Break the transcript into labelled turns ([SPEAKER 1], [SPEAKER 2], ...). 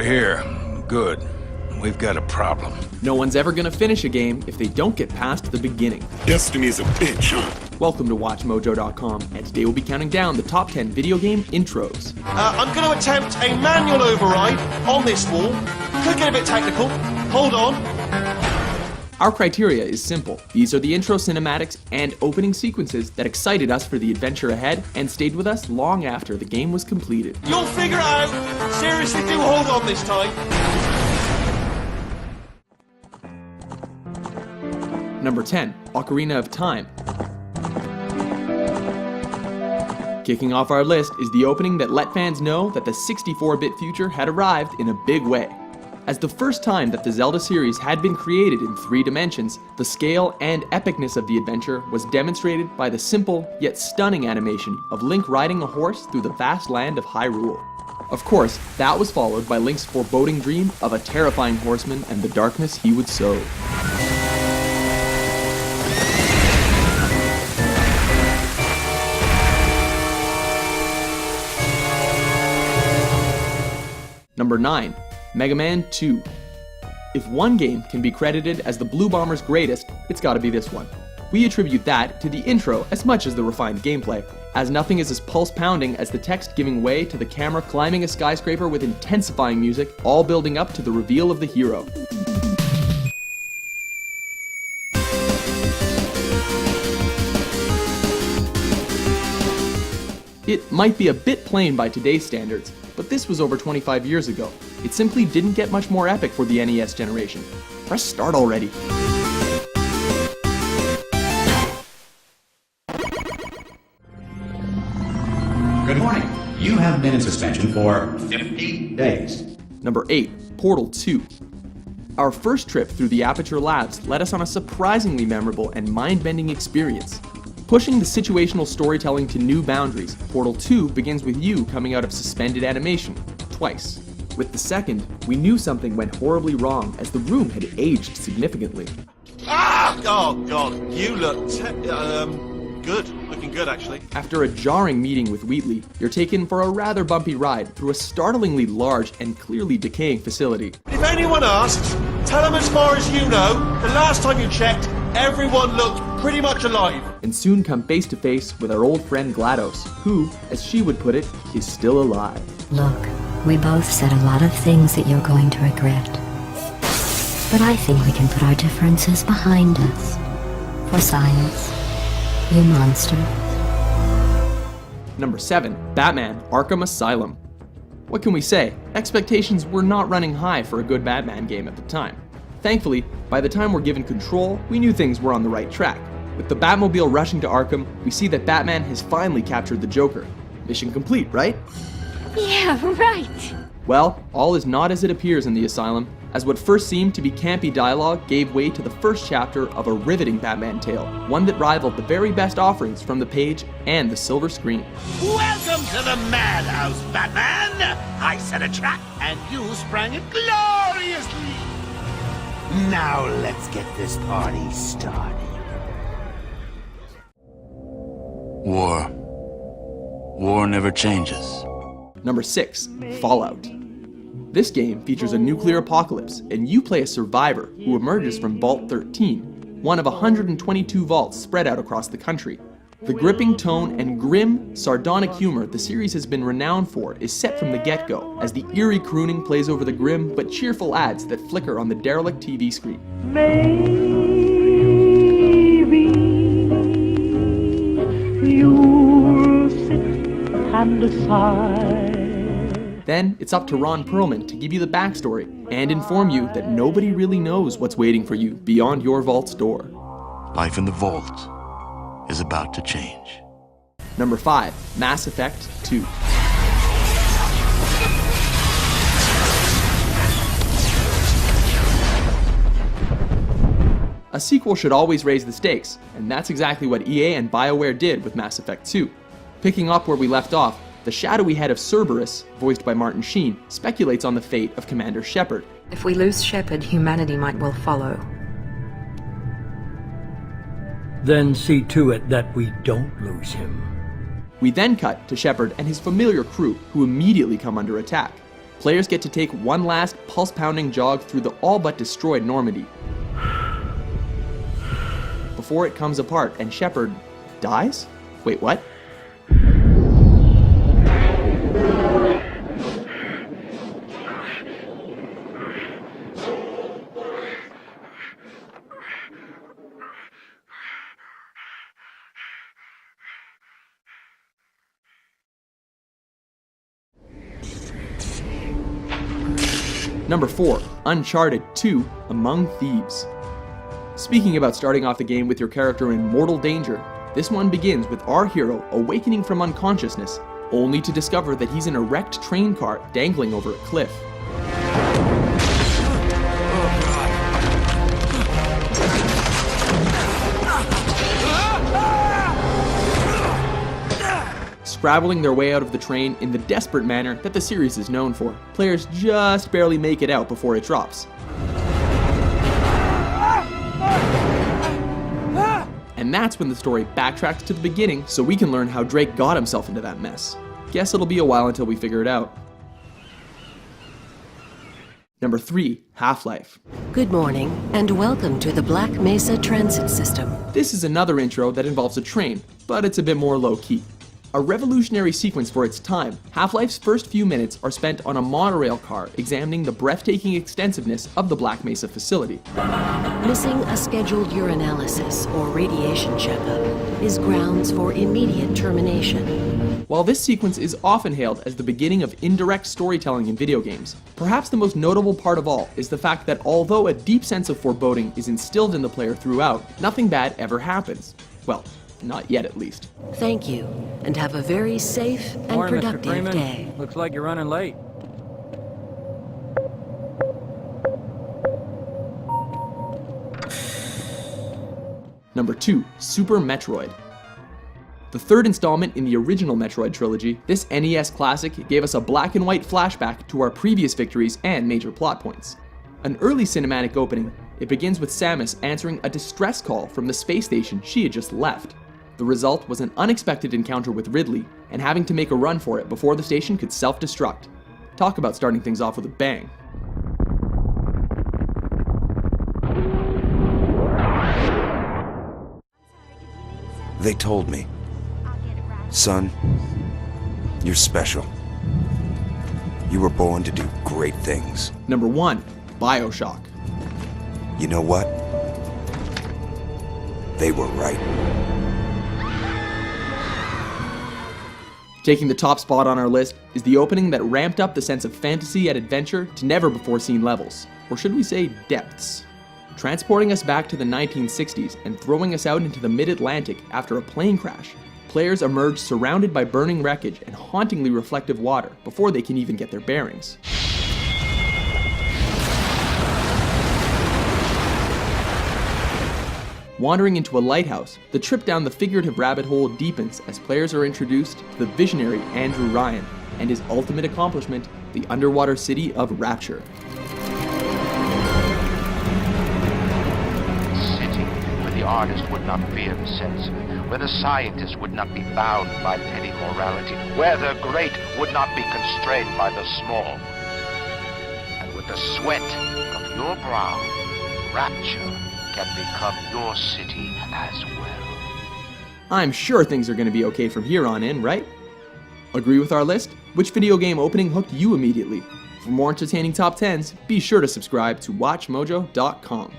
[SPEAKER 1] You're here. Good. We've got a problem.
[SPEAKER 2] No one's ever gonna finish a game if they don't get past the beginning.
[SPEAKER 3] Destiny's a bitch, huh?
[SPEAKER 2] Welcome to WatchMojo.com, and today we'll be counting down the top 10 video game intros.
[SPEAKER 4] I'm going to attempt a manual override on this wall. Could get a bit technical. Hold on.
[SPEAKER 2] Our criteria is simple. These are the intro cinematics and opening sequences that excited us for the adventure ahead and stayed with us long after the game was completed.
[SPEAKER 4] You'll figure it out. Seriously, do hold on this time.
[SPEAKER 2] Number 10, Ocarina of Time. Kicking off our list is the opening that let fans know that the 64-bit future had arrived in a big way. As the first time that the Zelda series had been created in 3 dimensions, the scale and epicness of the adventure was demonstrated by the simple yet stunning animation of Link riding a horse through the vast land of Hyrule. Of course, that was followed by Link's foreboding dream of a terrifying horseman and the darkness he would sow. Number 9, Mega Man 2. If one game can be credited as the Blue Bomber's greatest, it's gotta be this one. We attribute that to the intro as much as the refined gameplay, as nothing is as pulse-pounding as the text giving way to the camera climbing a skyscraper with intensifying music, all building up to the reveal of the hero. It might be a bit plain by today's standards, but this was over 25 years ago. It simply didn't get much more epic for the NES generation. Press start already.
[SPEAKER 5] Good morning. You have been in suspension for 50 days.
[SPEAKER 2] Number 8, Portal 2. Our first trip through the Aperture Labs led us on a surprisingly memorable and mind-bending experience. Pushing the situational storytelling to new boundaries, Portal 2 begins with you coming out of suspended animation, twice. With the second, we knew something went horribly wrong as the room had aged significantly.
[SPEAKER 4] Ah! Oh, God. You look good. Looking good, actually.
[SPEAKER 2] After a jarring meeting with Wheatley, you're taken for a rather bumpy ride through a startlingly large and clearly decaying facility.
[SPEAKER 4] If anyone asks, tell them as far as you know, the last time you checked, everyone looked pretty much alive.
[SPEAKER 2] And soon come face to face with our old friend GLaDOS, who, as she would put it, is still alive.
[SPEAKER 6] Look, we both said a lot of things that you're going to regret. But I think we can put our differences behind us. For science, you monster.
[SPEAKER 2] Number 7, Batman Arkham Asylum. What can we say? Expectations were not running high for a good Batman game at the time. Thankfully, by the time we're given control, we knew things were on the right track. With the Batmobile rushing to Arkham, we see that Batman has finally captured the Joker. Mission complete, right?
[SPEAKER 7] Yeah, right.
[SPEAKER 2] Well, all is not as it appears in the asylum, as what first seemed to be campy dialogue gave way to the first chapter of a riveting Batman tale, one that rivaled the very best offerings from the page and the silver screen.
[SPEAKER 8] Welcome to the madhouse, Batman! I set a trap, and you sprang it gloriously! Now let's get this party started.
[SPEAKER 1] War never changes.
[SPEAKER 2] Number 6, Fallout. This game features a nuclear apocalypse, and you play a survivor who emerges from Vault 13, one of 122 vaults spread out across the country. The gripping tone and grim, sardonic humor the series has been renowned for is set from the get-go, as the eerie crooning plays over the grim but cheerful ads that flicker on the derelict TV screen.
[SPEAKER 9] Maybe you'll sit and decide.
[SPEAKER 2] Then it's up to Ron Perlman to give you the backstory and inform you that nobody really knows what's waiting for you beyond your vault's door.
[SPEAKER 1] Life in the vault is about to change.
[SPEAKER 2] Number 5, Mass Effect 2. A sequel should always raise the stakes, and that's exactly what EA and BioWare did with Mass Effect 2. Picking up where we left off, the shadowy head of Cerberus, voiced by Martin Sheen, speculates on the fate of Commander Shepard.
[SPEAKER 10] If we lose Shepard, humanity might well follow.
[SPEAKER 11] Then see to it that we don't lose him.
[SPEAKER 2] We then cut to Shepard and his familiar crew, who immediately come under attack. players get to take one last pulse-pounding jog through the all-but-destroyed Normandy before it comes apart and Shepard dies? Wait, what? Number 4, Uncharted 2: Among Thieves. Speaking about starting off the game with your character in mortal danger, this one begins with our hero awakening from unconsciousness, only to discover that he's in a wrecked train car dangling over a cliff. Scrabbling their way out of the train in the desperate manner that the series is known for. Players just barely make it out before it drops. And that's when the story backtracks to the beginning so we can learn how Drake got himself into that mess. Guess it'll be a while until we figure it out. Number 3, Half-Life.
[SPEAKER 12] Good morning, and welcome to the Black Mesa Transit System.
[SPEAKER 2] This is another intro that involves a train, but it's a bit more low-key. A revolutionary sequence for its time, Half-Life's first few minutes are spent on a monorail car examining the breathtaking extensiveness of the Black Mesa facility.
[SPEAKER 12] Missing a scheduled urinalysis or radiation checkup is grounds for immediate termination.
[SPEAKER 2] While this sequence is often hailed as the beginning of indirect storytelling in video games, perhaps the most notable part of all is the fact that although a deep sense of foreboding is instilled in the player throughout, nothing bad ever happens. Well, not yet at least.
[SPEAKER 12] Thank you, and have a very safe and
[SPEAKER 13] Morning, Mr.
[SPEAKER 12] productive
[SPEAKER 13] Freeman.
[SPEAKER 12] day.
[SPEAKER 13] Looks like you're running late.
[SPEAKER 2] Number 2, Super Metroid. The third installment in the original Metroid trilogy, this NES classic gave us a black and white flashback to our previous victories and major plot points. An early cinematic opening, it begins with Samus answering a distress call from the space station she had just left. The result was an unexpected encounter with Ridley, and having to make a run for it before the station could self-destruct. Talk about starting things off with a bang.
[SPEAKER 14] They told me, son, you're special. You were born to do great things.
[SPEAKER 2] Number 1, BioShock.
[SPEAKER 14] You know what? They were right.
[SPEAKER 2] Taking the top spot on our list is the opening that ramped up the sense of fantasy and adventure to never-before-seen levels, or should we say depths. Transporting us back to the 1960s and throwing us out into the mid-Atlantic after a plane crash, players emerge surrounded by burning wreckage and hauntingly reflective water before they can even get their bearings. Wandering into a lighthouse, the trip down the figurative rabbit hole deepens as players are introduced to the visionary Andrew Ryan and his ultimate accomplishment, the underwater city of Rapture.
[SPEAKER 15] A city where the artist would not fear the censor, where the scientist would not be bound by petty morality, where the great would not be constrained by the small. And with the sweat of your brow, Rapture can become your city as well.
[SPEAKER 2] I'm sure things are going to be okay from here on in, right? Agree with our list? Which video game opening hooked you immediately? For more entertaining top 10s, be sure to subscribe to WatchMojo.com.